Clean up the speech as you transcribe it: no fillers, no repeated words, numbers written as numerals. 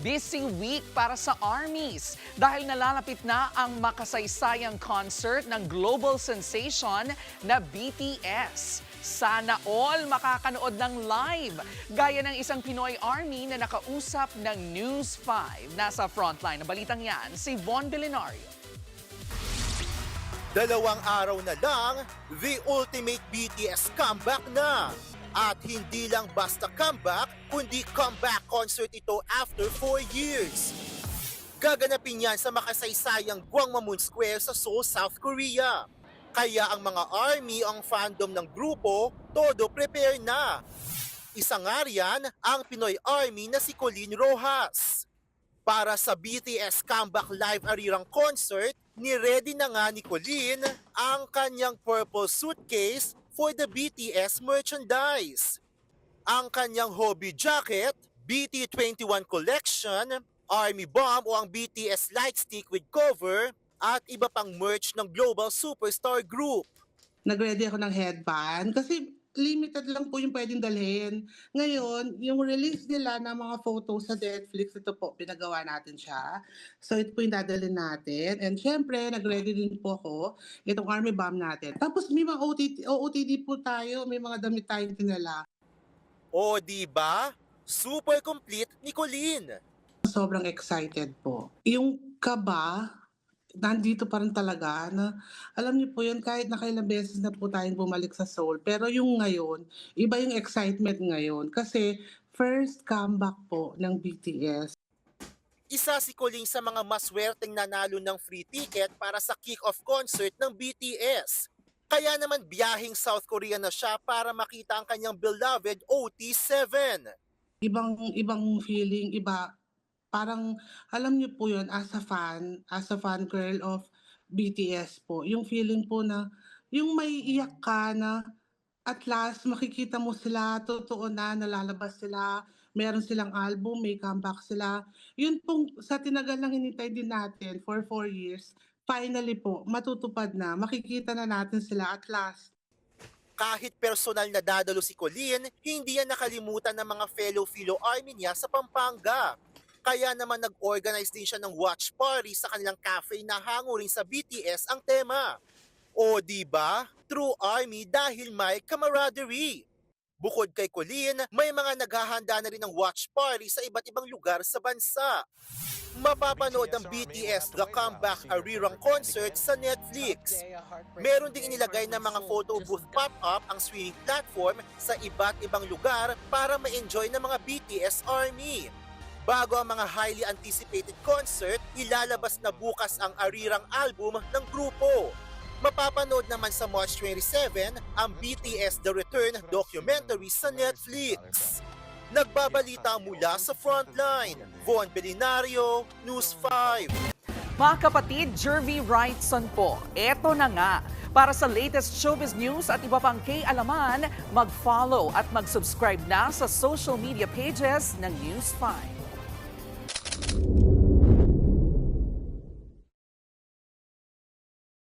Busy week para sa armies dahil nalalapit na ang makasaysayang concert ng global sensation na BTS. Sana all makakanood ng live, gaya ng isang Pinoy Army na nakausap ng News 5. Nasa frontline ng balitang yan, si Von Belenario. 2 araw na lang, the ultimate BTS comeback na. At hindi lang basta comeback, kundi comeback concert ito after 4 years. Gaganapin yan sa makasaysayang Gwanghwamun Square sa Seoul, South Korea. Kaya ang mga ARMY, ang fandom ng grupo, todo prepare na. Isa nga riyan ang Pinoy ARMY na si Colleen Rojas. Para sa BTS Comeback Live Arirang Concert, ni-ready na nga ni Colleen ang kanyang purple suitcase for the BTS merchandise. Ang kanyang hobby jacket, BT21 Collection, Army Bomb o ang BTS Lightstick with cover, at iba pang merch ng Global Superstar Group. Nag-ready ako ng headband kasi limited lang po yung pwedeng dalhin. Ngayon, yung release nila ng mga photos sa Netflix, ito po, pinagawa natin siya. So ito po yung dadalhin natin. And syempre, nag-ready din po ako itong Army Bomb natin. Tapos may mga OOTD po tayo, may mga damit tayong tinala. O diba? Super complete ni Colleen. Sobrang excited po. Yung kaba, nandito pa rin talaga na alam niyo po yun, kahit nakailang beses na po tayong bumalik sa Seoul, pero yung ngayon, iba yung excitement ngayon kasi first comeback po ng BTS. Isa si Colleen sa mga maswerteng nanalo ng free ticket para sa kick-off concert ng BTS. Kaya naman biyaheng South Korea na siya para makita ang kanyang beloved OT7. Ibang feeling, iba. Parang, alam niyo po yun, as a fan girl of BTS po, yung feeling po na, yung may iyak ka na, at last, makikita mo sila, totoo na, nalalabas sila, meron silang album, may comeback sila. Yun pong, sa tinagal ng hinintay din natin for 4 years, finally po, matutupad na, makikita na natin sila at last. Kahit personal na dadalo si Colleen, hindi yan nakalimutan ng mga fellow Army niya sa Pampanga. Kaya naman nag-organize din siya ng watch party sa kanilang cafe na hango rin sa BTS ang tema. O diba? True Army dahil may camaraderie. Bukod kay Colleen, may mga naghahanda na rin ng watch party sa iba't ibang lugar sa bansa. Mapapanood ang BTS The Comeback Arirang Concert sa Netflix. Meron ding inilagay na mga photo booth pop-up ang streaming platform sa iba't ibang lugar para ma-enjoy ng mga BTS Army. Bago ang mga highly anticipated concert, ilalabas na bukas ang Arirang album ng grupo. Mapapanood naman sa March 27 ang BTS The Return documentary sa Netflix. Nagbabalita mula sa Frontline, Von Belenario, News 5. Mga kapatid, Jervy Wrightson po, eto na nga. Para sa latest showbiz news at iba pang K-alaman, mag-follow at mag-subscribe na sa social media pages ng News 5.